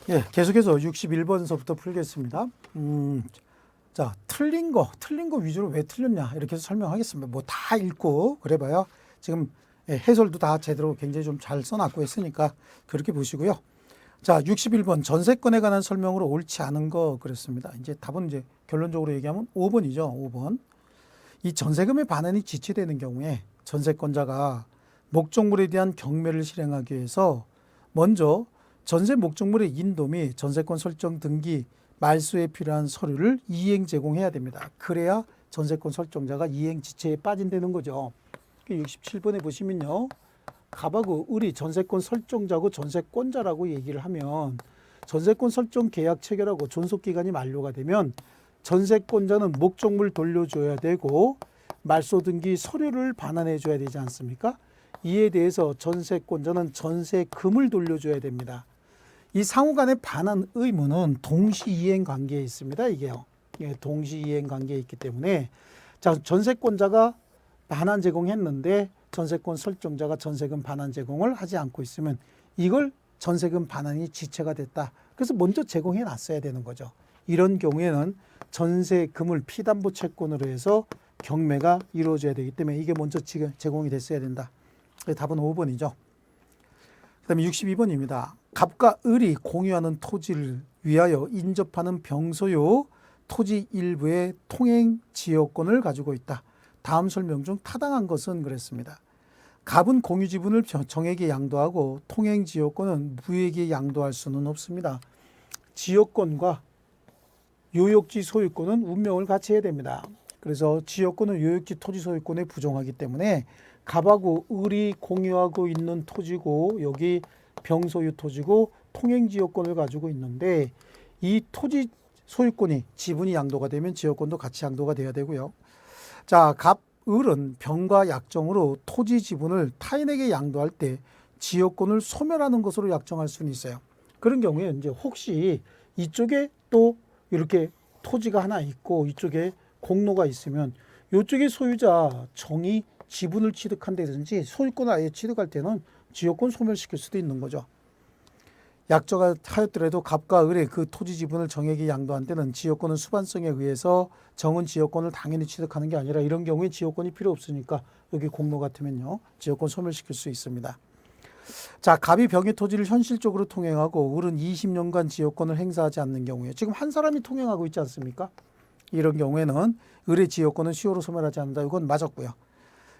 예, 계속해서 61번서부터 풀겠습니다. 자, 틀린 거 위주로 왜 틀렸냐 이렇게 해서 설명하겠습니다. 뭐 다 읽고 그래봐야 지금 해설도 다 제대로 굉장히 좀 잘 써놨고 했으니까 그렇게 보시고요. 자, 61번 전세권에 관한 설명으로 옳지 않은 거 그랬습니다. 이제 답은 이제 결론적으로 얘기하면 5번이죠. 5번. 이 전세금의 반환이 지체되는 경우에 전세권자가 목적물에 대한 경매를 실행하기 위해서 먼저 전세 목적물의 인도 및 전세권 설정 등기 말소에 필요한 서류를 이행 제공해야 됩니다. 그래야 전세권 설정자가 이행 지체에 빠진다는 거죠. 67번에 보시면요. 갑하고 을이 전세권 설정자고 전세권자라고 얘기를 하면 전세권 설정 계약 체결하고 존속기간이 만료가 되면 전세권자는 목적물 돌려줘야 되고 말소 등기 서류를 반환해 줘야 되지 않습니까? 이에 대해서 전세권자는 전세금을 돌려줘야 됩니다. 이 상호 간의 반환 의무는 동시이행 관계에 있습니다. 이게요. 예, 동시이행 관계에 있기 때문에 자, 전세권자가 반환 제공했는데 전세권 설정자가 전세금 반환 제공을 하지 않고 있으면 이걸 전세금 반환이 지체가 됐다. 그래서 먼저 제공해 놨어야 되는 거죠. 이런 경우에는 전세금을 피담보 채권으로 해서 경매가 이루어져야 되기 때문에 이게 먼저 지금 제공이 됐어야 된다. 답은 5번이죠. 그 다음에 62번입니다. 갑과 을이 공유하는 토지를 위하여 인접하는 병소요 토지 일부의 통행 지역권을 가지고 있다. 다음 설명 중 타당한 것은 그랬습니다. 갑은 공유 지분을 정에게 양도하고 통행 지역권은 무에게 양도할 수는 없습니다. 지역권과 요역지 소유권은 운명을 같이 해야 됩니다. 그래서 지역권은 요역지 토지 소유권에 부정하기 때문에 갑하고 을이 공유하고 있는 토지고 여기 병소유 토지고 통행지역권을 가지고 있는데 이 토지 소유권이 지분이 양도가 되면 지역권도 같이 양도가 돼야 되고요. 자, 갑, 을은 병과 약정으로 토지 지분을 타인에게 양도할 때 지역권을 소멸하는 것으로 약정할 수는 있어요. 그런 경우에 이제 혹시 이쪽에 또 이렇게 토지가 하나 있고 이쪽에 공로가 있으면 이쪽의 소유자 정이 지분을 취득한다든지 소유권을 아예 취득할 때는 지역권 소멸시킬 수도 있는 거죠. 약정을 하였더라도 갑과 을의 그 토지 지분을 정에게 양도한 때는 지역권은 수반성에 의해서 정은 지역권을 당연히 취득하는 게 아니라 이런 경우에 지역권이 필요 없으니까 여기 공로 같으면요. 지역권 소멸시킬 수 있습니다. 자, 갑이 병의 토지를 현실적으로 통행하고 을은 20년간 지역권을 행사하지 않는 경우에 지금 한 사람이 통행하고 있지 않습니까? 이런 경우에는 을의 지역권은 시효로 소멸하지 않는다. 이건 맞았고요.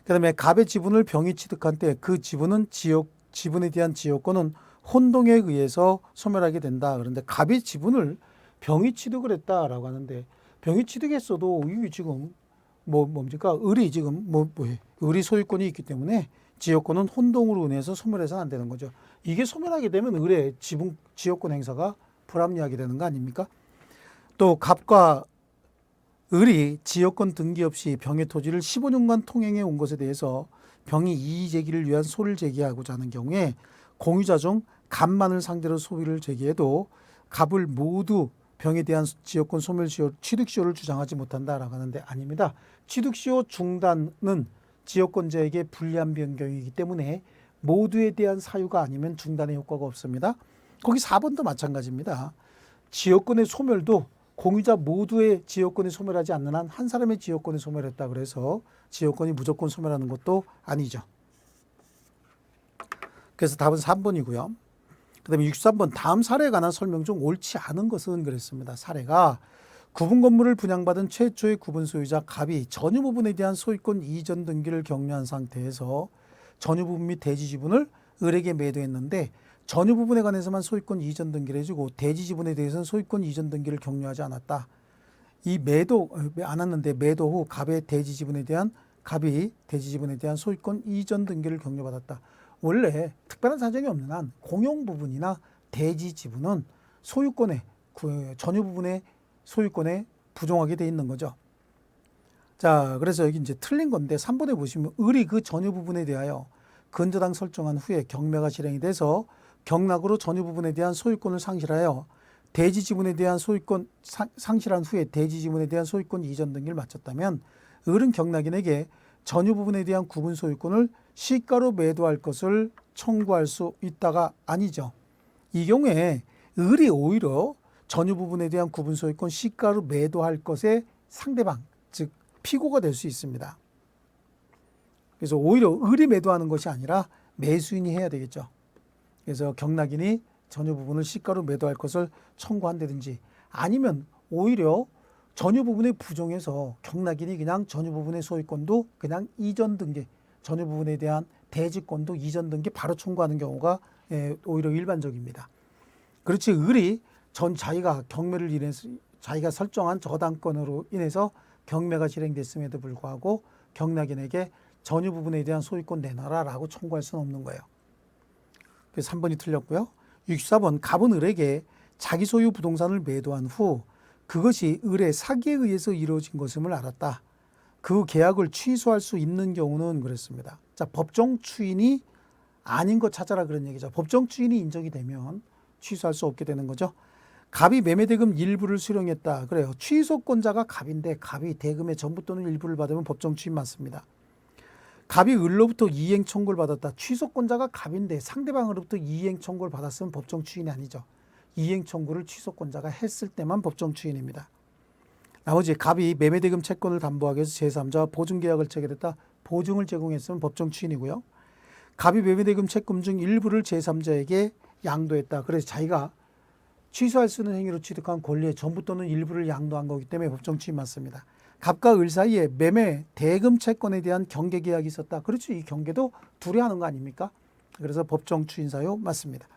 그 다음에 갑의 지분을 병이 취득한 때 그 지분에 대한 지역권은 혼동에 의해서 소멸하게 된다. 그런데 갑의 지분을 병이 취득을 했다라고 하는데 병이 취득했어도 이게 지금 뭡니까? 을이 지금 을이 소유권이 있기 때문에 지역권은 혼동으로 인해서 소멸해서는 안 되는 거죠. 이게 소멸하게 되면 을의 지역권 행사가 불합리하게 되는 거 아닙니까? 또 갑과 을이 지역권 등기 없이 병의 토지를 15년간 통행해 온 것에 대해서 병이 이의 제기를 위한 소를 제기하고자 하는 경우에 공유자 중 갑만을 상대로 소위를 제기해도 갑을 모두 병에 대한 지역권 소멸시효, 취득시효를 주장하지 못한다라고 하는데 아닙니다. 취득시효 중단은 지역권자에게 불리한 변경이기 때문에 모두에 대한 사유가 아니면 중단의 효과가 없습니다. 거기 4번도 마찬가지입니다. 지역권의 소멸도 공유자 모두의 지역권이 소멸하지 않는 한 한 사람의 지역권이 소멸했다 그래서 지역권이 무조건 소멸하는 것도 아니죠. 그래서 답은 3번이고요. 그 다음에 63번 다음 사례에 관한 설명 중 옳지 않은 것은 그랬습니다. 사례가 구분 건물을 분양받은 최초의 구분 소유자 갑이 전유 부분에 대한 소유권 이전 등기를 격려한 상태에서 전유 부분 및 대지 지분을 을에게 매도했는데 전유 부분에 관해서만 소유권 이전 등기를 해주고 대지 지분에 대해서는 소유권 이전 등기를 격려하지 않았다. 이 매도 안 했는데 매도 후 갑이 대지 지분에 대한 소유권 이전 등기를 격려받았다. 원래 특별한 사정이 없는 한 공용 부분이나 대지 지분은 소유권에 전유 부분의 소유권에 부정하게 돼 있는 거죠. 자, 그래서 여기 이제 틀린 건데 3번에 보시면 을이 그 전유 부분에 대하여 근저당 설정한 후에 경매가 실행이 돼서 경락으로 전유 부분에 대한 소유권을 상실하여 대지 지분에 대한 소유권 상실한 후에 대지 지분에 대한 소유권 이전 등기를 마쳤다면 을은 경락인에게 전유 부분에 대한 구분 소유권을 시가로 매도할 것을 청구할 수 있다가 아니죠. 이 경우에 을이 오히려 전유 부분에 대한 구분 소유권 시가로 매도할 것의 상대방, 즉 피고가 될 수 있습니다. 그래서 오히려 을이 매도하는 것이 아니라 매수인이 해야 되겠죠. 그래서 경락인이 전유 부분을 시가로 매도할 것을 청구한다든지, 아니면 오히려 전유 부분에 부정해서 경락인이 그냥 전유 부분의 소유권도 그냥 이전 등기, 전유 부분에 대한 대지권도 이전 등기 바로 청구하는 경우가 오히려 일반적입니다. 그렇지, 을이 자기가 경매를 인해서 자기가 설정한 저당권으로 인해서 경매가 실행됐음에도 불구하고 경락인에게 전유 부분에 대한 소유권 내놔라라고 청구할 수는 없는 거예요. 그래서 3번이 틀렸고요. 64번, 갑은 을에게 자기 소유 부동산을 매도한 후 그것이 을의 사기에 의해서 이루어진 것임을 알았다. 그 계약을 취소할 수 있는 경우는 그랬습니다. 자, 법정 추인이 아닌 거 찾아라 그런 얘기죠. 법정 추인이 인정이 되면 취소할 수 없게 되는 거죠. 갑이 매매대금 일부를 수령했다. 그래요. 취소권자가 갑인데 갑이 대금의 전부 또는 일부를 받으면 법정 추인 맞습니다. 갑이 을로부터 이행 청구를 받았다. 취소권자가 갑인데 상대방으로부터 이행 청구를 받았으면 법정 추인이 아니죠. 이행 청구를 취소권자가 했을 때만 법정 추인입니다. 나머지 갑이 매매대금 채권을 담보하기 위해서 제3자와 보증계약을 체결했다. 보증을 제공했으면 법정 추인이고요. 갑이 매매대금 채권 중 일부를 제3자에게 양도했다. 그래서 자기가 취소할 수 있는 행위로 취득한 권리의 전부 또는 일부를 양도한 거기 때문에 법정 추인 맞습니다. 갑과 을 사이에 매매 대금 채권에 대한 경계 계약이 있었다. 그렇죠. 이 경계도 둘이 하는 거 아닙니까? 그래서 법정 추인 사유 맞습니다.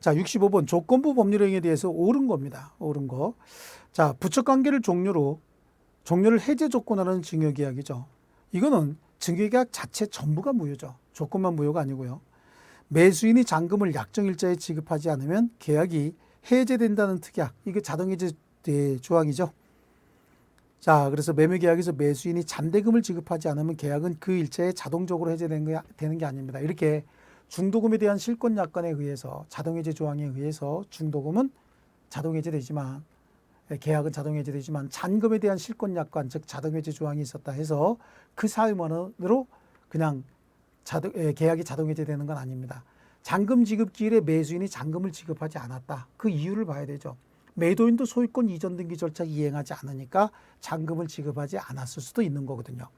자, 65번 조건부 법률행위에 대해서 옳은 겁니다. 옳은 거. 자, 부척관계를 종료를 해제 조건하는 증여계약이죠. 이거는 증여계약 자체 전부가 무효죠. 조건만 무효가 아니고요. 매수인이 잔금을 약정일자에 지급하지 않으면 계약이 해제된다는 특약. 이게 자동해제 조항이죠. 자, 그래서 매매계약에서 매수인이 잔대금을 지급하지 않으면 계약은 그 일자에 자동적으로 해제되는 게 아닙니다. 이렇게 중도금에 대한 실권약관에 의해서 자동해제 조항에 의해서 중도금은 자동해제되지만 계약은 자동해제되지만 잔금에 대한 실권약관 즉 자동해제 조항이 있었다 해서 그 사유만으로 그냥 계약이 자동해제되는 건 아닙니다. 잔금 지급 기일에 매수인이 잔금을 지급하지 않았다. 그 이유를 봐야 되죠. 매도인도 소유권 이전 등기 절차 이행하지 않으니까 잔금을 지급하지 않았을 수도 있는 거거든요.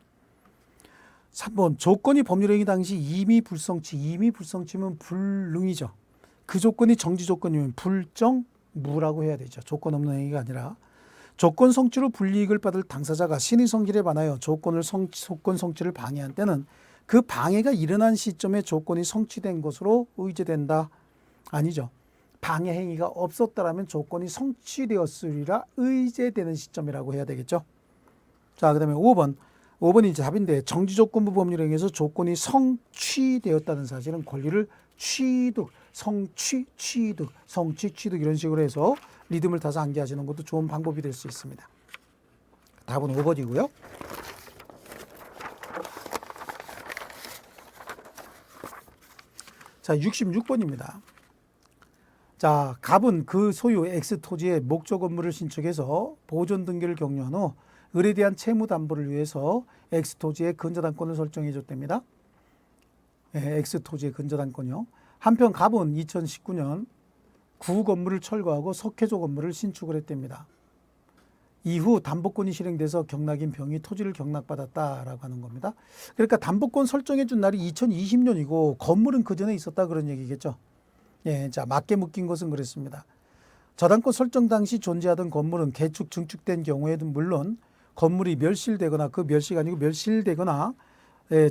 3번 조건이 법률행위 당시 이미 불성취면 불능이죠. 그 조건이 정지 조건이면 불정무라고 해야 되죠. 조건 없는 행위가 아니라 조건 성취로 불이익을 받을 당사자가 신의 성질에 반하여 조건 성취를 방해한 때는 그 방해가 일어난 시점에 조건이 성취된 것으로 의제된다. 아니죠. 방해 행위가 없었다라면 조건이 성취되었으리라 의제되는 시점이라고 해야 되겠죠. 자, 그다음에 5번이 이제 답인데 정지조건부 법률행위에서 조건이 성취되었다는 사실은 권리를 취득, 성취, 취득 이런 식으로 해서 리듬을 타서 암기하시는 것도 좋은 방법이 될 수 있습니다. 답은 5번이고요. 자, 66번입니다. 자, 갑은 그 소유 X토지의 목적 업무를 신축해서 보존 등기를 격려한 후 을에 대한 채무 담보를 위해서 X토지의 근저당권을 설정해 줬답니다. X토지의 근저당권이요. 한편 갑은 2019년 구 건물을 철거하고 석회조 건물을 신축을 했답니다. 이후 담보권이 실행돼서 경락인 병이 토지를 경락받았다라고 하는 겁니다. 그러니까 담보권 설정해 준 날이 2020년이고 건물은 그 전에 있었다 그런 얘기겠죠. 예, 자, 맞게 묶인 것은 그랬습니다. 저당권 설정 당시 존재하던 건물은 개축, 증축된 경우에도 물론 건물이 멸실되거나 그 멸시가 아니고 멸실되거나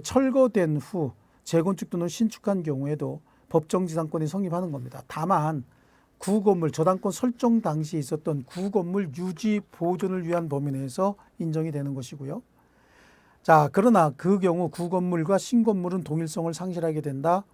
철거된 후 재건축 또는 신축한 경우에도 법정지상권이 성립하는 겁니다. 다만 구건물 저당권 설정 당시 있었던 구건물 유지 보존을 위한 범위 내에서 인정이 되는 것이고요. 자, 그러나 그 경우 구건물과 신건물은 동일성을 상실하게 된다.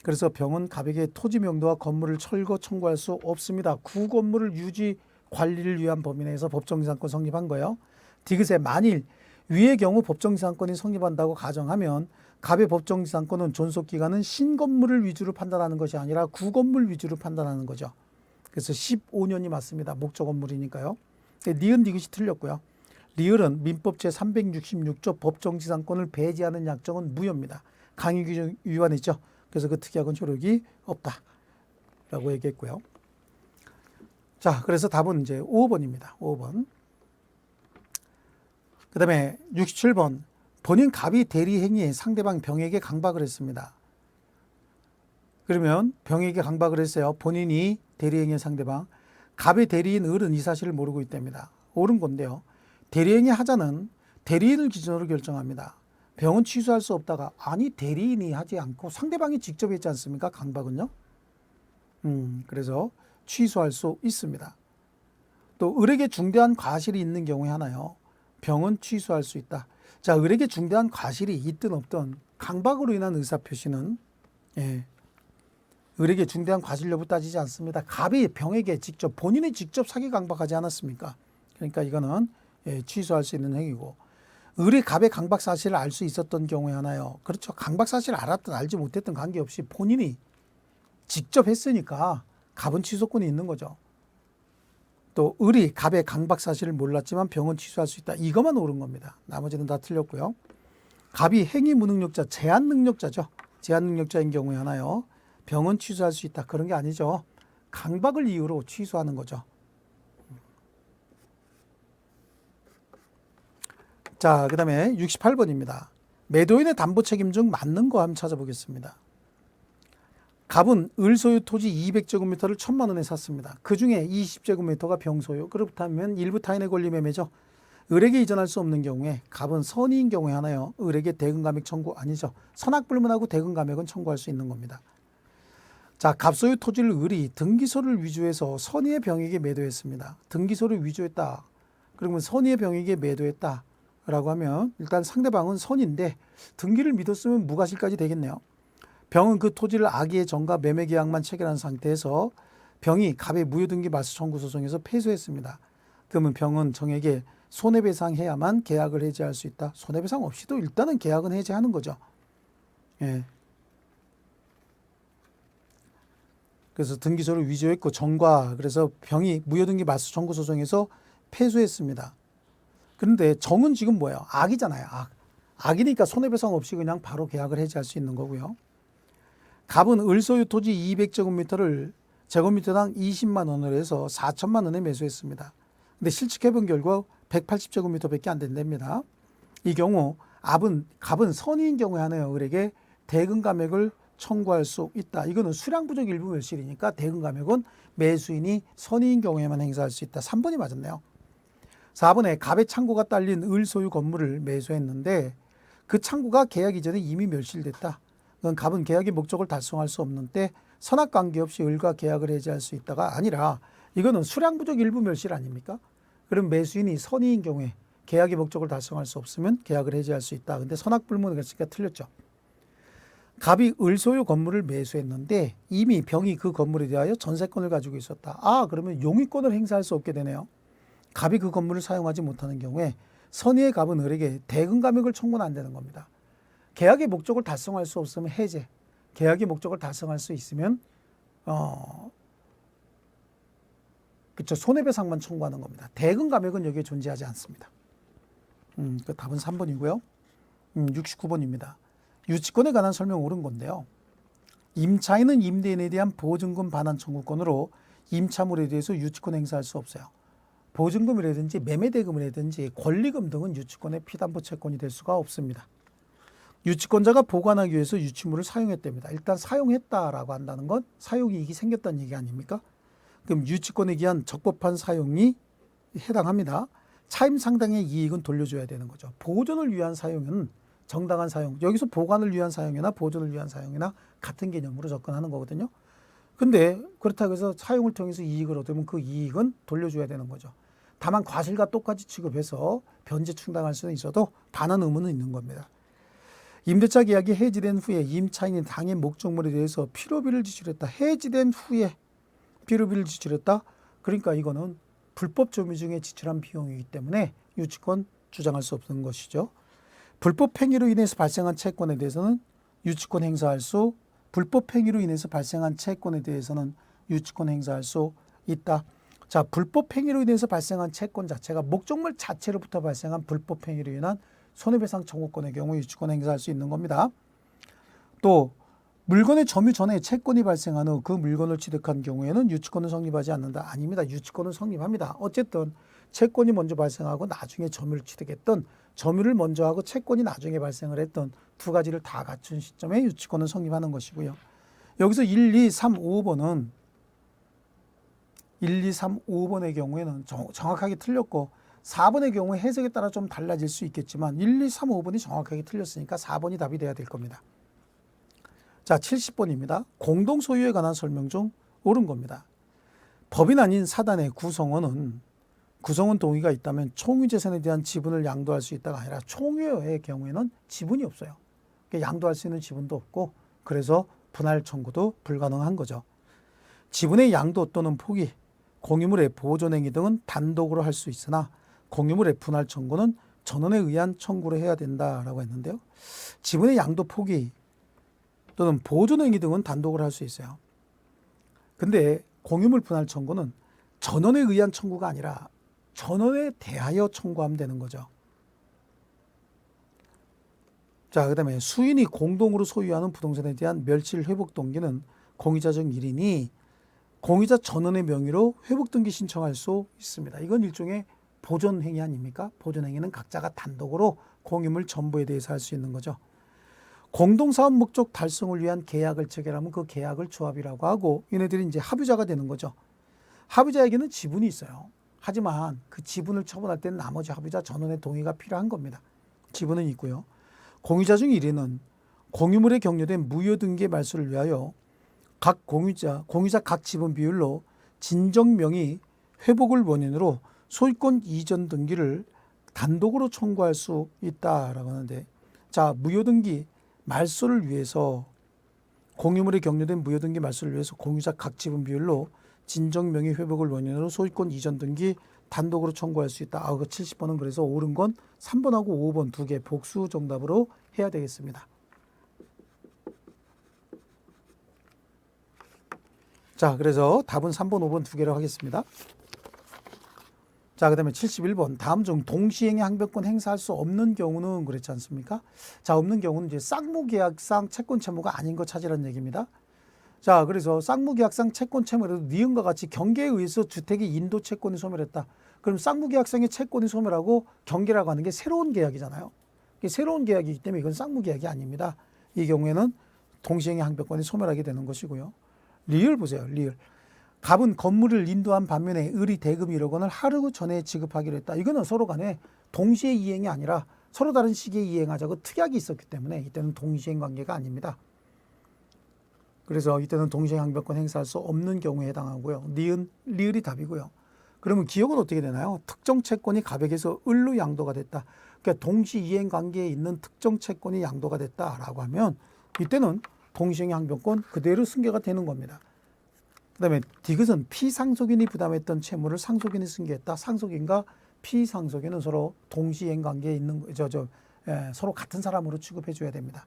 그래서 병은 갑에게 토지 명도와 건물을 철거 청구할 수 없습니다. 구건물을 유지 관리를 위한 범위 내에서 법정지상권 성립한 거예요. 디귿에 만일 위의 경우 법정지상권이 성립한다고 가정하면 갑의 법정지상권은 존속기간은 신건물을 위주로 판단하는 것이 아니라 구건물 위주로 판단하는 거죠. 그래서 15년이 맞습니다. 목적 건물이니까요. 니은 디귿이 틀렸고요. 리을은 민법 제366조 법정지상권을 배제하는 약정은 무효입니다. 강의규정 위반이죠. 그래서 그 특약은 효력이 없다라고 얘기했고요. 자, 그래서 답은 이제 5번입니다. 5번. 그 다음에 67번. 본인 갑이 대리 행위에 상대방 병에게 강박을 했습니다. 그러면 병에게 강박을 했어요. 본인이 대리 행위의 상대방. 갑의 대리인 을은 이 사실을 모르고 있답니다. 옳은 건데요. 대리 행위 하자는 대리인을 기준으로 결정합니다. 병은 취소할 수 없다가 아니 대리인이 하지 않고 상대방이 직접 했지 않습니까? 강박은요. 그래서 취소할 수 있습니다. 또 을에게 중대한 과실이 있는 경우에 하나요. 병은 취소할 수 있다. 자, 을에게 중대한 과실이 있든 없든 강박으로 인한 의사표시는 을에게 중대한 과실 여부 따지지 않습니다. 갑이 병에게 직접 본인이 직접 사기 강박하지 않았습니까? 그러니까 이거는 취소할 수 있는 행위고 을이 갑의 강박 사실을 알 수 있었던 경우에 하나요. 그렇죠. 강박 사실을 알았든 알지 못했든 관계없이 본인이 직접 했으니까 갑은 취소권이 있는 거죠. 또 을이 갑의 강박 사실을 몰랐지만 병은 취소할 수 있다. 이것만 옳은 겁니다. 나머지는 다 틀렸고요. 갑이 행위 무능력자, 제한 능력자죠. 제한 능력자인 경우에 하나요. 병은 취소할 수 있다. 그런 게 아니죠. 강박을 이유로 취소하는 거죠. 자, 그 다음에 68번입니다. 매도인의 담보 책임 중 맞는 거 한번 찾아보겠습니다. 갑은 을 소유 토지 200제곱미터를 1,000만 원에 샀습니다. 그 중에 20제곱미터가 병 소유. 그렇다면 일부 타인의 권리 매매죠. 을에게 이전할 수 없는 경우에 갑은 선의인 경우에 하나요. 을에게 대금 감액 청구 아니죠. 선악 불문하고 대금 감액은 청구할 수 있는 겁니다. 자, 갑 소유 토지를 을이 등기소를 위조해서 선의의 병에게 매도했습니다. 등기소를 위조했다. 그러면 선의의 병에게 매도했다. 라고 하면 일단 상대방은 선인데 등기를 믿었으면 무과실까지 되겠네요. 병은 그 토지를 악의의 정가 매매 계약만 체결한 상태에서 병이 갑의 무효등기 말소 청구 소송에서 패소했습니다. 그러면 병은 정에게 손해배상해야만 계약을 해지할 수 있다. 손해배상 없이도 일단은 계약은 해지하는 거죠. 예. 그래서 등기소를 위조했고 정과 그래서 병이 무효등기 말소 청구 소송에서 패소했습니다. 그런데 정은 지금 뭐예요? 악이잖아요. 악이니까 손해배상 없이 그냥 바로 계약을 해지할 수 있는 거고요. 갑은 을 소유 토지 200제곱미터를 제곱미터당 20만 원으로 해서 4천만 원에 매수했습니다. 근데 실측해본 결과 180제곱미터밖에 안 된답니다. 이 경우 갑은 선의인 경우에 하나요. 을에게 대금 감액을 청구할 수 있다. 이거는 수량 부족 일부 멸실이니까 대금 감액은 매수인이 선의인 경우에만 행사할 수 있다. 3번이 맞았네요. 4번에 갑의 창고가 딸린 을 소유 건물을 매수했는데 그 창고가 계약 이전에 이미 멸실됐다. 그건 갑은 계약의 목적을 달성할 수 없는 때 선악 관계없이 을과 계약을 해지할 수 있다가 아니라 이거는 수량 부족 일부 멸실 아닙니까? 그럼 매수인이 선의인 경우에 계약의 목적을 달성할 수 없으면 계약을 해지할 수 있다. 근데 선악 불문을 했으니까 틀렸죠. 갑이 을 소유 건물을 매수했는데 이미 병이 그 건물에 대하여 전세권을 가지고 있었다. 그러면 용의권을 행사할 수 없게 되네요. 갑이 그 건물을 사용하지 못하는 경우에 선의의 갑은 을에게 대금 감액을 청구는 안 되는 겁니다. 계약의 목적을 달성할 수 없으면 해제, 계약의 목적을 달성할 수 있으면 그쵸, 손해배상만 청구하는 겁니다. 대금 감액은 여기에 존재하지 않습니다. 그 답은 3번이고요. 69번입니다. 유치권에 관한 설명 옳은 건데요. 임차인은 임대인에 대한 보증금 반환 청구권으로 임차물에 대해서 유치권 행사할 수 없어요. 보증금이라든지 매매대금이라든지 권리금 등은 유치권의 피담보 채권이 될 수가 없습니다. 유치권자가 보관하기 위해서 유치물을 사용했답니다. 일단 사용했다라고 한다는 건 사용이익이 생겼다는 얘기 아닙니까? 그럼 유치권에 기한 적법한 사용이 해당합니다. 차임 상당의 이익은 돌려줘야 되는 거죠. 보존을 위한 사용은 정당한 사용, 여기서 보관을 위한 사용이나 보존을 위한 사용이나 같은 개념으로 접근하는 거거든요. 근데 그렇다고 해서 사용을 통해서 이익을 얻으면 그 이익은 돌려줘야 되는 거죠. 다만 과실과 똑같이 취급해서 변제 충당할 수는 있어도 반환 의무는 있는 겁니다. 임대차 계약이 해지된 후에 임차인이 당해 목적물에 대해서 필요비를 지출했다. 해지된 후에 필요비를 지출했다. 그러니까 이거는 불법 조미 중에 지출한 비용이기 때문에 유치권 주장할 수 없는 것이죠. 불법 행위로 인해서 발생한 채권에 대해서는 유치권 행사할 수, 불법 행위로 인해서 발생한 채권에 대해서는 유치권 행사할 수 있다. 자, 불법 행위로 인해서 발생한 채권 자체가 목적물 자체로부터 발생한 불법 행위로 인한 손해배상 청구권의 경우 유치권 행사할 수 있는 겁니다. 또 물건의 점유 전에 채권이 발생한 후 그 물건을 취득한 경우에는 유치권은 성립하지 않는다. 아닙니다. 유치권은 성립합니다. 어쨌든 채권이 먼저 발생하고 나중에 점유를 취득했던, 점유를 먼저 하고 채권이 나중에 발생을 했던 두 가지를 다 갖춘 시점에 유치권은 성립하는 것이고요. 여기서 1, 2, 3, 5번은 1, 2, 3, 5번의 경우에는 정확하게 틀렸고 4번의 경우에 해석에 따라 좀 달라질 수 있겠지만 1, 2, 3, 5번이 정확하게 틀렸으니까 4번이 답이 돼야 될 겁니다. 자, 70번입니다. 공동 소유에 관한 설명 중 옳은 겁니다. 법인 아닌 사단의 구성원은 동의가 있다면 총유재산에 대한 지분을 양도할 수 있다가 아니라 총유의 경우에는 지분이 없어요. 그러니까 양도할 수 있는 지분도 없고 그래서 분할 청구도 불가능한 거죠. 지분의 양도 또는 포기, 공유물의 보존행위 등은 단독으로 할 수 있으나 공유물의 분할 청구는 전원에 의한 청구를 해야 된다라고 했는데요. 지분의 양도 포기 또는 보존행위 등은 단독으로 할 수 있어요. 근데 공유물 분할 청구는 전원에 의한 청구가 아니라 전원에 대하여 청구하면 되는 거죠. 자, 그 다음에 수인이 공동으로 소유하는 부동산에 대한 멸실 회복 동기는 공유자 중 1인이 공유자 전원의 명의로 회복 등기 신청할 수 있습니다. 이건 일종의 보존 행위 아닙니까? 보존 행위는 각자가 단독으로 공유물 전부에 대해서 할 수 있는 거죠. 공동사업 목적 달성을 위한 계약을 체결하면 그 계약을 조합이라고 하고 얘네들이 이제 합유자가 되는 거죠. 합유자에게는 지분이 있어요. 하지만 그 지분을 처분할 때는 나머지 합유자 전원의 동의가 필요한 겁니다. 지분은 있고요. 공유자 중 1인은 공유물에 격려된 무효등기의 말소를 위하여 각 공유자 각 지분 비율로 진정명의 회복을 원인으로 소유권 이전 등기를 단독으로 청구할 수 있다라고 하는데, 자, 무효등기 말소를 위해서 공유물에 격려된 무효등기 말소를 위해서 공유자 각 지분 비율로 진정명의 회복을 원인으로 소유권 이전 등기 단독으로 청구할 수 있다. 그 70번은 그래서 옳은 건 3번하고 5번 두 개 복수 정답으로 해야 되겠습니다. 자, 그래서 답은 3번, 5번 두 개로 하겠습니다. 자, 그 다음에 71번. 다음 중 동시행의 항변권 행사할 수 없는 경우는 그렇지 않습니까? 자, 없는 경우는 이제 쌍무계약상 채권 채무가 아닌 거 찾으라는 얘기입니다. 자, 그래서 쌍무계약상 채권 채무라도 니은과 같이 경계에 의해서 주택의 인도 채권이 소멸했다. 그럼 쌍무계약상의 채권이 소멸하고 경계라고 하는 게 새로운 계약이잖아요. 새로운 계약이기 때문에 이건 쌍무계약이 아닙니다. 이 경우에는 동시행의 항변권이 소멸하게 되는 것이고요. 리을 보세요. 리을. 갑은 건물을 인도한 반면에 을이 대금 1억 원을 하루 전에 지급하기로 했다. 이거는 서로 간에 동시에 이행이 아니라 서로 다른 시기에 이행하자고 특약이 있었기 때문에 이때는 동시행 관계가 아닙니다. 그래서 이때는 동시행 항변권 행사할 수 없는 경우에 해당하고요. 니은, 리을이 답이고요. 그러면 기억은 어떻게 되나요? 특정 채권이 갑에게서 을로 양도가 됐다. 그러니까 동시 이행 관계에 있는 특정 채권이 양도가 됐다라고 하면 이때는 동시행 항변권 그대로 승계가 되는 겁니다. 그 다음에 디귿은 피상속인이 부담했던 채무를 상속인이 승계했다. 상속인과 피상속인은 서로 동시행 관계에 있는 서로 같은 사람으로 취급해 줘야 됩니다.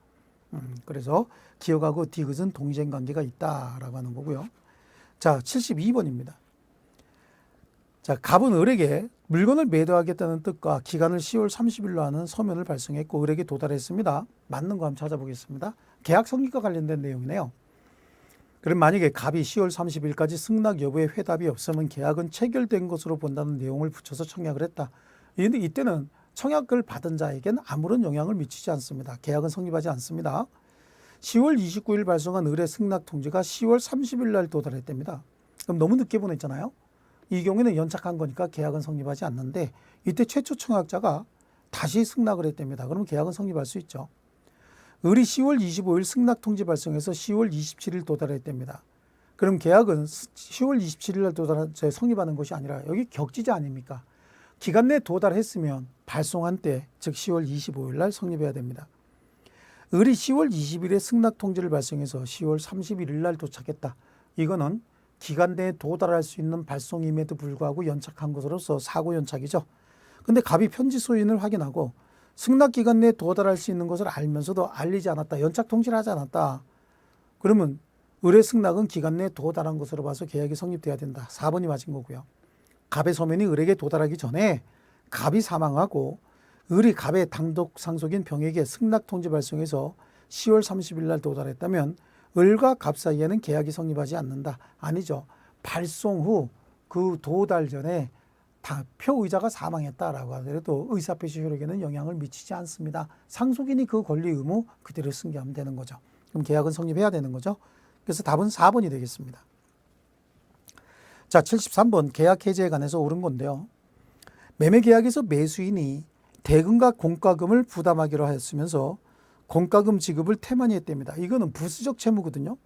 그래서 기억하고 디귿은 동시행 관계가 있다라고 하는 거고요. 자, 72번입니다. 자, 갑은 을에게 물건을 매도하겠다는 뜻과 기간을 10월 30일로 하는 서면을 발송했고 을에게 도달했습니다. 맞는 거 한번 찾아보겠습니다. 계약 성립과 관련된 내용이네요. 그럼 만약에 갑이 10월 30일까지 승낙 여부에 회답이 없으면 계약은 체결된 것으로 본다는 내용을 붙여서 청약을 했다. 그런데 이때는 청약을 받은 자에게는 아무런 영향을 미치지 않습니다. 계약은 성립하지 않습니다. 10월 29일 발송한 을의 승낙 통지가 10월 30일 날 도달했답니다. 그럼 너무 늦게 보냈잖아요. 이 경우에는 연착한 거니까 계약은 성립하지 않는데 이때 최초 청약자가 다시 승낙을 했답니다. 그럼 계약은 성립할 수 있죠. 을이 10월 25일 승낙 통지 발송해서 10월 27일 도달했답니다. 그럼 계약은 10월 27일 날 성립하는 것이 아니라 여기 격지자 아닙니까? 기간 내에 도달했으면 발송한 때, 즉 10월 25일 날 성립해야 됩니다. 을이 10월 20일에 승낙 통지를 발송해서 10월 31일 날 도착했다. 이거는 기간 내에 도달할 수 있는 발송임에도 불구하고 연착한 것으로서 사고 연착이죠. 근데 갑이 편지 소인을 확인하고 승낙 기간 내에 도달할 수 있는 것을 알면서도 알리지 않았다. 연착 통지를 하지 않았다. 그러면 을의 승낙은 기간 내에 도달한 것으로 봐서 계약이 성립돼야 된다. 4번이 맞은 거고요. 갑의 서면이 을에게 도달하기 전에 갑이 사망하고 을이 갑의 단독 상속인 병에게 승낙 통지 발송해서 10월 30일 날 도달했다면 을과 갑 사이에는 계약이 성립하지 않는다. 아니죠. 발송 후 그 도달 전에 표의자가 사망했다라고 하더라도 의사표시 효력에는 영향을 미치지 않습니다. 상속인이 그 권리 의무 그대로 승계하면 되는 거죠. 그럼 계약은 성립해야 되는 거죠. 그래서 답은 4번이 되겠습니다. 자, 73번 계약 해지에 관해서 옳은 건데요. 매매계약에서 매수인이 대금과 공과금을 부담하기로 하였으면서 공과금 지급을 태만히 했답니다. 이거는 부수적 채무거든요.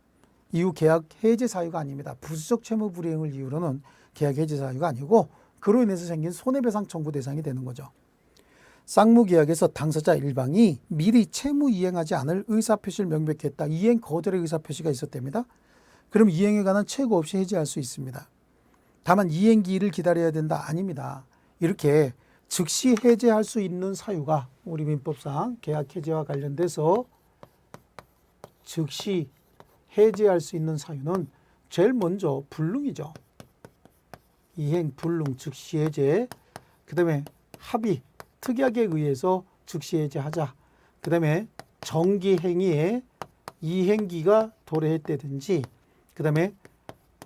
이후 계약 해지 사유가 아닙니다. 부수적 채무 불이행을 이유로는 계약 해지 사유가 아니고 그로 인해서 생긴 손해배상 청구 대상이 되는 거죠. 쌍무계약에서 당사자 일방이 미리 채무 이행하지 않을 의사표시를 명백히 했다. 이행 거절의 의사표시가 있었답니다. 그럼 이행에 관한 최고 없이 해지할 수 있습니다. 다만 이행기일을 기다려야 된다. 아닙니다. 이렇게 즉시 해제할 수 있는 사유가 우리 민법상 계약 해지와 관련돼서 즉시 해제할 수 있는 사유는 제일 먼저 불능이죠. 이행, 불능, 즉시 해제. 그 다음에 합의, 특약에 의해서 즉시 해제하자. 그 다음에 정기행위에 이행기가 도래했다든지, 그 다음에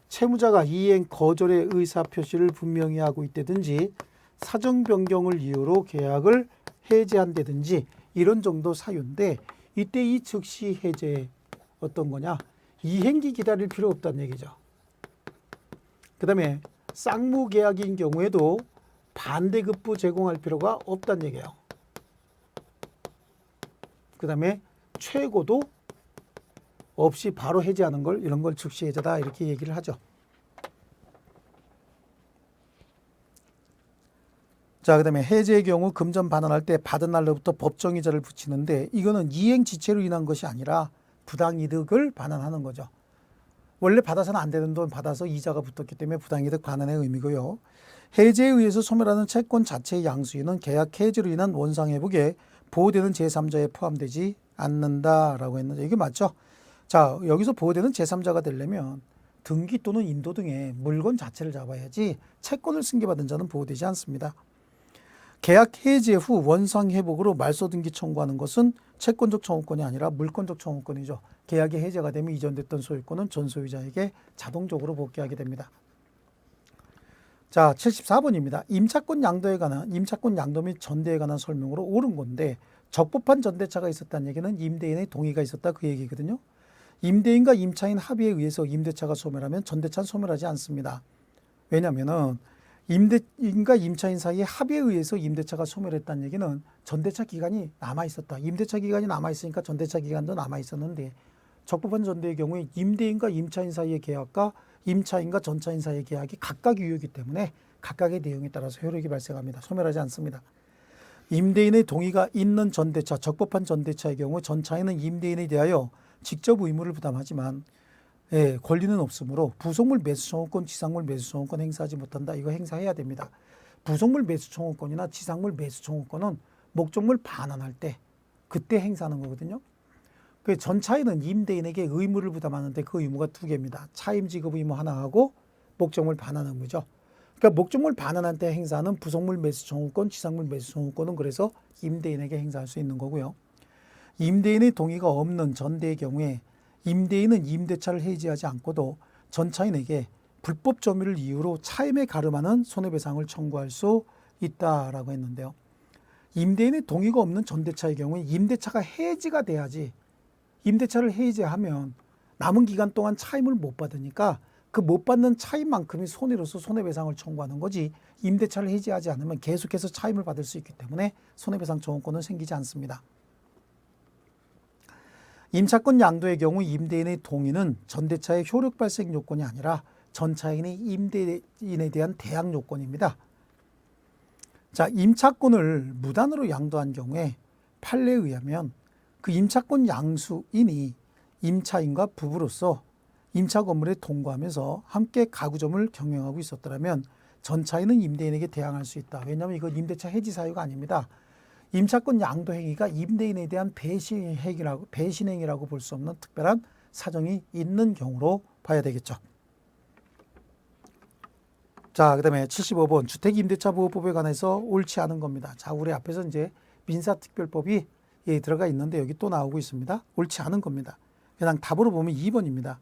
채무자가 이행 거절의 의사표시를 분명히 하고 있다든지, 사정 변경을 이유로 계약을 해제한다든지 이런 정도 사유인데, 이때 이 즉시 해제 어떤 거냐? 이행기 기다릴 필요 없다는 얘기죠. 그 다음에 쌍무계약인 경우에도 반대급부 제공할 필요가 없다는 얘기예요. 그 다음에 최고도 없이 바로 해제하는 걸, 이런 걸 즉시 해제다 이렇게 얘기를 하죠. 자, 그 다음에 해제의 경우 금전 반환할 때 받은 날로부터 법정이자를 붙이는데, 이거는 이행 지체로 인한 것이 아니라 부당이득을 반환하는 거죠. 원래 받아서는 안 되는 돈 받아서 이자가 붙었기 때문에 부당이득 반환의 의미고요. 해제에 의해서 소멸하는 채권 자체의 양수인은 계약 해지로 인한 원상회복에 보호되는 제3자에 포함되지 않는다라고 했는데, 이게 맞죠? 자, 여기서 보호되는 제3자가 되려면 등기 또는 인도 등의 물건 자체를 잡아야지 채권을 승계받은 자는 보호되지 않습니다. 계약 해지 후 원상회복으로 말소등기 청구하는 것은 채권적 청구권이 아니라 물권적 청구권이죠. 계약이 해제가 되면 이전됐던 소유권은 전 소유자에게 자동적으로 복귀하게 됩니다. 자, 74번입니다. 임차권 양도 및 전대에 관한 설명으로 옳은 건데, 적법한 전대차가 있었다는 얘기는 임대인의 동의가 있었다 그 얘기거든요. 임대인과 임차인 합의에 의해서 임대차가 소멸하면 전대차는 소멸하지 않습니다. 왜냐하면은 임대인과 임차인 사이에 합의에 의해서 임대차가 소멸했다는 얘기는 전대차 기간이 남아있었다. 임대차 기간이 남아있으니까 전대차 기간도 남아있었는데, 적법한 전대의 경우에 임대인과 임차인 사이의 계약과 임차인과 전차인 사이의 계약이 각각 유효이기 때문에 각각의 내용에 따라서 효력이 발생합니다. 소멸하지 않습니다. 임대인의 동의가 있는 전대차, 적법한 전대차의 경우 전차인은 임대인에 대하여 직접 의무를 부담하지만 권리는 없으므로 부속물 매수 청구권, 지상물 매수 청구권 행사하지 못한다. 이거 행사해야 됩니다. 부속물 매수 청구권이나 지상물 매수 청구권은 목적물 반환할 때 그때 행사하는 거거든요. 그 전차인은 임대인에게 의무를 부담하는데 그 의무가 두 개입니다. 차임 지급 의무 하나하고 목적물 반환 의무죠. 그러니까 목적물 반환할 때 행사하는 부속물 매수 청구권, 지상물 매수 청구권은 그래서 임대인에게 행사할 수 있는 거고요. 임대인의 동의가 없는 전대의 경우에 임대인은 임대차를 해지하지 않고도 전차인에게 불법 점유를 이유로 차임에 가름하는 손해배상을 청구할 수 있다라고 했는데요. 임대인의 동의가 없는 전대차의 경우에 임대차가 해지가 돼야지, 임대차를 해지하면 남은 기간 동안 차임을 못 받으니까 그 못 받는 차임만큼이 손해로서 손해배상을 청구하는 거지, 임대차를 해지하지 않으면 계속해서 차임을 받을 수 있기 때문에 손해배상 청구권은 생기지 않습니다. 임차권 양도의 경우 임대인의 동의는 전대차의 효력 발생 요건이 아니라 전차인이 임대인에 대한 대항 요건입니다. 자, 임차권을 무단으로 양도한 경우에 판례에 의하면 그 임차권 양수인이 임차인과 부부로서 임차 건물에 동거하면서 함께 가구점을 경영하고 있었더라면 전차인은 임대인에게 대항할 수 있다. 왜냐하면 이건 임대차 해지 사유가 아닙니다. 임차권 양도 행위가 임대인에 대한 배신행위라고 볼 수 없는 특별한 사정이 있는 경우로 봐야 되겠죠. 자, 그 다음에 75번 주택임대차보호법에 관해서 옳지 않은 겁니다. 자, 우리 앞에서 이제 민사특별법이 들어가 있는데 여기 또 나오고 있습니다. 옳지 않은 겁니다. 그냥 답으로 보면 2번입니다.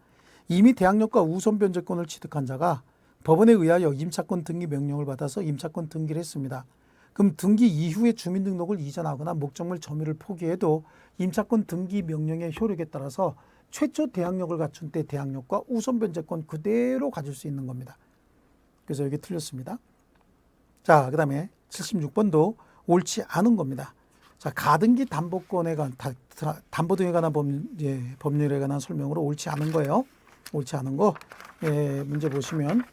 이미 대항력과 우선 변제권을 취득한 자가 법원에 의하여 임차권 등기 명령을 받아서 임차권 등기를 했습니다. 그럼 등기 이후에 주민등록을 이전하거나 목적물 점유를 포기해도 임차권 등기 명령의 효력에 따라서 최초 대항력을 갖춘 때 대항력과 우선 변제권 그대로 가질 수 있는 겁니다. 그래서 여기 틀렸습니다. 자, 그 다음에 76번도 옳지 않은 겁니다. 자, 가등기 담보권에 관한 담보 등에 관한 법률에 관한 설명으로 옳지 않은 거예요. 옳지 않은 거. 문제 보시면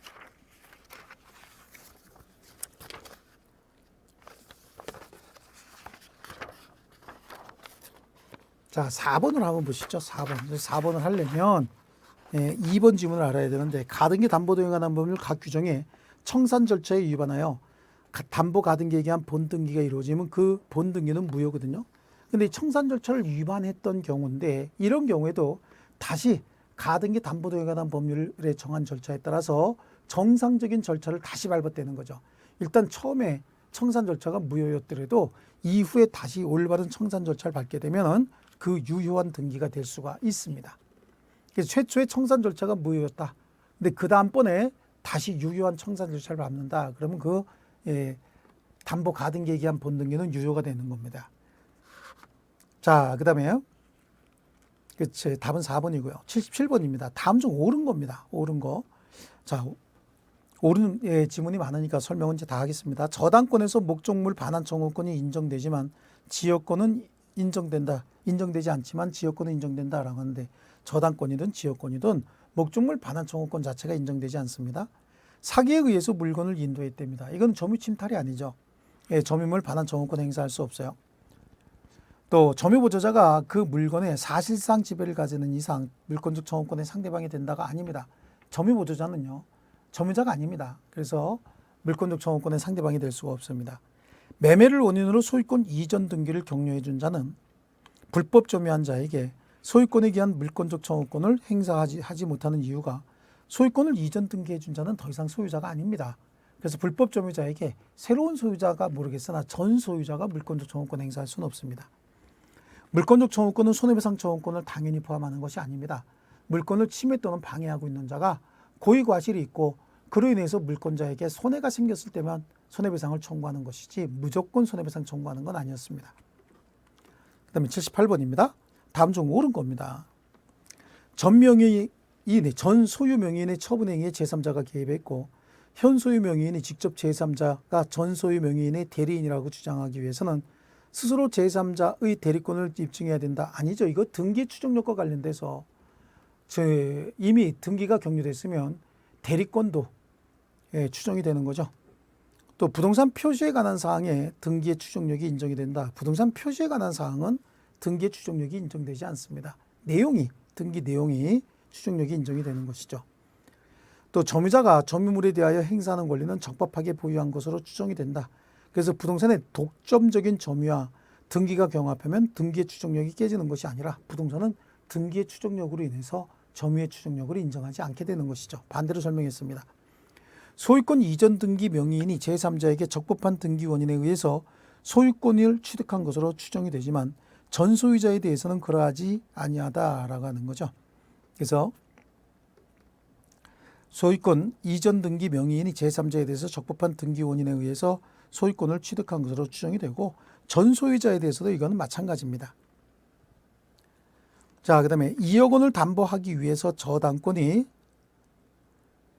자, 4번을 한번 보시죠. 4번을 하려면 2번 지문을 알아야 되는데 가등기 담보 등에 관한 법률 각 규정에 청산 절차에 위반하여 담보 가등기에 의한 본등기가 이루어지면 그 본등기는 무효거든요. 근데 청산 절차를 위반했던 경우인데 이런 경우에도 다시 가등기 담보 등에 관한 법률에 정한 절차에 따라서 정상적인 절차를 다시 밟았다는 거죠. 일단 처음에 청산 절차가 무효였더라도 이후에 다시 올바른 청산 절차를 밟게 되면 그 유효한 등기가 될 수가 있습니다. 그래서 최초의 청산 절차가 무효였다. 근데 그 다음번에 다시 유효한 청산 절차를 밟는다. 그러면 그 담보 가등기에 의한 본등기는 유효가 되는 겁니다. 자, 그 다음에 그치, 답은 4번이고요. 77번입니다. 다음 중 옳은 겁니다. 옳은 거. 자, 옳은 지문이 많으니까 설명은 이제 다 하겠습니다. 저당권에서 목적물 반환 청구권이 인정되지만 지역권은 인정되지 않지만 지역권은 인정된다라고 하는데 저당권이든 지역권이든 목적물 반환 청구권 자체가 인정되지 않습니다. 사기에 의해서 물건을 인도했답니다. 이건 점유 침탈이 아니죠. 점유물 반환 청구권 행사할 수 없어요. 또 점유 보조자가 그 물건에 사실상 지배를 가지는 이상 물권적 청구권의 상대방이 된다가 아닙니다. 점유 보조자는요, 점유자가 아닙니다. 그래서 물권적 청구권의 상대방이 될 수가 없습니다. 매매를 원인으로 소유권 이전 등기를 격려해 준 자는 불법 점유한 자에게 소유권에 기한 물권적 청구권을 행사하지 못하는 이유가 소유권을 이전 등기해 준 자는 더 이상 소유자가 아닙니다. 그래서 불법 점유자에게 새로운 소유자가 모르겠으나 전 소유자가 물권적 청구권 행사할 수는 없습니다. 물권적 청구권은 손해배상 청구권을 당연히 포함하는 것이 아닙니다. 물건을 침해 또는 방해하고 있는 자가 고의 과실이 있고 그로 인해서 물권자에게 손해가 생겼을 때만 손해배상을 청구하는 것이지 무조건 손해배상 청구하는 건 아니었습니다. 그 다음에 78번입니다. 다음 중 옳은 겁니다. 전 소유 명의인의 처분행위에 제3자가 개입했고 현 소유 명의인이 직접 제3자가 전 소유 명의인의 대리인이라고 주장하기 위해서는 스스로 제3자의 대리권을 입증해야 된다. 아니죠. 이거 등기 추정력과 관련돼서 이미 등기가 격려됐으면 대리권도 추정이 되는 거죠. 또 부동산 표시에 관한 사항에 등기의 추정력이 인정이 된다. 부동산 표시에 관한 사항은 등기의 추정력이 인정되지 않습니다. 등기 내용이 추정력이 인정이 되는 것이죠. 또 점유자가 점유물에 대하여 행사하는 권리는 적법하게 보유한 것으로 추정이 된다. 그래서 부동산의 독점적인 점유와 등기가 경합하면 등기의 추정력이 깨지는 것이 아니라 부동산은 등기의 추정력으로 인해서 점유의 추정력을 인정하지 않게 되는 것이죠. 반대로 설명했습니다. 소유권 이전 등기 명의인이 제3자에게 적법한 등기 원인에 의해서 소유권을 취득한 것으로 추정이 되지만 전 소유자에 대해서는 그러하지 아니하다라고 하는 거죠. 그래서 소유권 이전 등기 명의인이 제3자에 대해서 적법한 등기 원인에 의해서 소유권을 취득한 것으로 추정이 되고 전 소유자에 대해서도 이거는 마찬가지입니다. 자, 그 다음에 2억 원을 담보하기 위해서 저당권이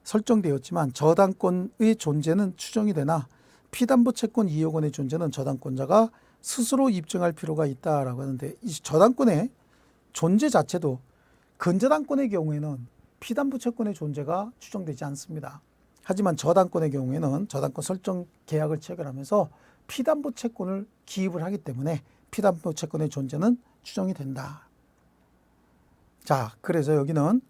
설정되었지만 저당권의 존재는 추정이 되나 피담보 채권 2억 원의 존재는 저당권자가 스스로 입증할 필요가 있다라고 하는데 이 저당권의 존재 자체도 근저당권의 경우에는 피담보 채권의 존재가 추정되지 않습니다. 하지만 저당권의 경우에는 저당권 설정 계약을 체결하면서 피담보 채권을 기입을 하기 때문에 피담보 채권의 존재는 추정이 된다. 자, 그래서 여기는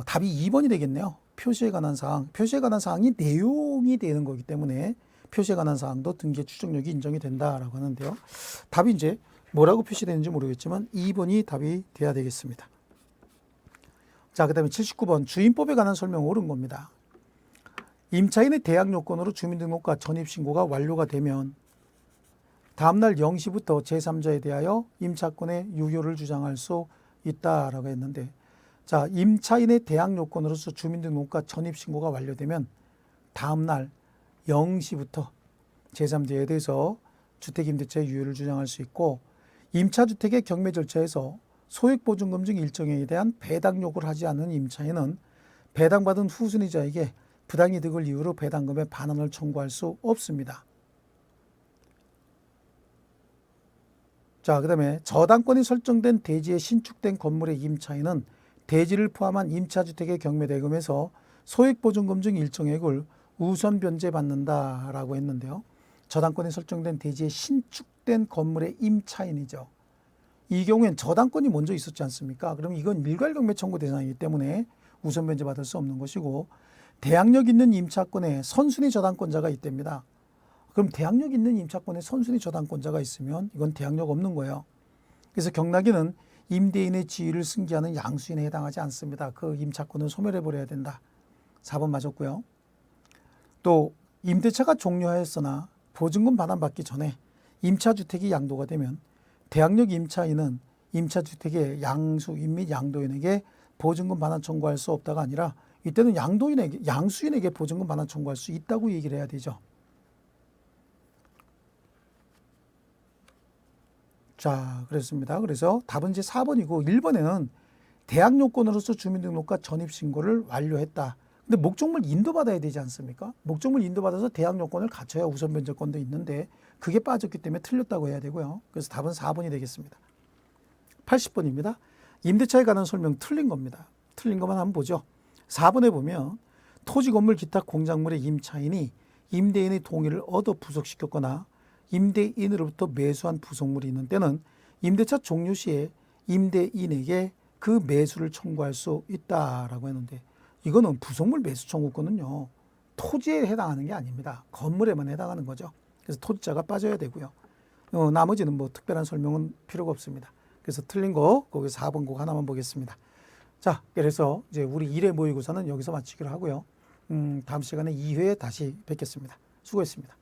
답이 2번이 되겠네요. 표시에 관한 사항. 표시에 관한 사항이 내용이 되는 거기 때문에 표시에 관한 사항도 등기의 추정력이 인정이 된다라고 하는데요. 답이 이제 뭐라고 표시되는지 모르겠지만 2번이 답이 돼야 되겠습니다. 자, 그 다음에 79번 주임법에 관한 설명 옳은 겁니다. 임차인의 대항 요건으로 주민등록과 전입신고가 완료가 되면 다음날 0시부터 제3자에 대하여 임차권의 유효를 주장할 수 있다라고 했는데, 자, 임차인의 대항 요건으로서 주민등록과 전입신고가 완료되면 다음날 0시부터 제3자에 대해서 주택임대차의 유효를 주장할 수 있고, 임차주택의 경매 절차에서 소액보증금 중 일정에 대한 배당 요구를 하지 않는 임차인은 배당받은 후순위자에게 부당이득을 이유로 배당금의 반환을 청구할 수 없습니다. 자, 그 다음에 저당권이 설정된 대지에 신축된 건물의 임차인은 대지를 포함한 임차주택의 경매대금에서 소액보증금 중 일정액을 우선 변제받는다라고 했는데요. 저당권이 설정된 대지에 신축된 건물의 임차인이죠. 이 경우엔 저당권이 먼저 있었지 않습니까? 그럼 이건 일괄경매 청구 대상이기 때문에 우선 변제받을 수 없는 것이고, 대항력 있는 임차권에 선순위 저당권자가 있답니다. 그럼 대항력 있는 임차권에 선순위 저당권자가 있으면 이건 대항력 없는 거예요. 그래서 경락인은 임대인의 지위를 승계하는 양수인에 해당하지 않습니다. 그 임차권은 소멸해버려야 된다. 4번 맞았고요. 또 임대차가 종료하였으나 보증금 반환받기 전에 임차주택이 양도가 되면 대항력 임차인은 임차주택의 양수인 및 양도인에게 보증금 반환 청구할 수 없다가 아니라 이때는 양수인에게 보증금 반환 청구할 수 있다고 얘기를 해야 되죠. 자, 그렇습니다. 그래서 답은 이제 4번이고 1번에는 대항 요건으로서 주민등록과 전입신고를 완료했다. 근데 목적물 인도받아야 되지 않습니까? 목적물 인도받아서 대항 요건을 갖춰야 우선 변제권도 있는데 그게 빠졌기 때문에 틀렸다고 해야 되고요. 그래서 답은 4번이 되겠습니다. 80번입니다. 임대차에 관한 설명 틀린 겁니다. 틀린 것만 한번 보죠. 4번에 보면 토지 건물 기타 공작물의 임차인이 임대인의 동의를 얻어 부속시켰거나 임대인으로부터 매수한 부속물이 있는 때는 임대차 종료 시에 임대인에게 그 매수를 청구할 수 있다라고 했는데, 이거는 부속물 매수 청구권은요, 토지에 해당하는 게 아닙니다. 건물에만 해당하는 거죠. 그래서 토지자가 빠져야 되고요. 나머지는 뭐 특별한 설명은 필요가 없습니다. 그래서 틀린 거 거기 4번 꼭 하나만 보겠습니다. 자, 그래서 이제 우리 1회 모의고사는 여기서 마치기로 하고요. 다음 시간에 2회에 다시 뵙겠습니다. 수고했습니다.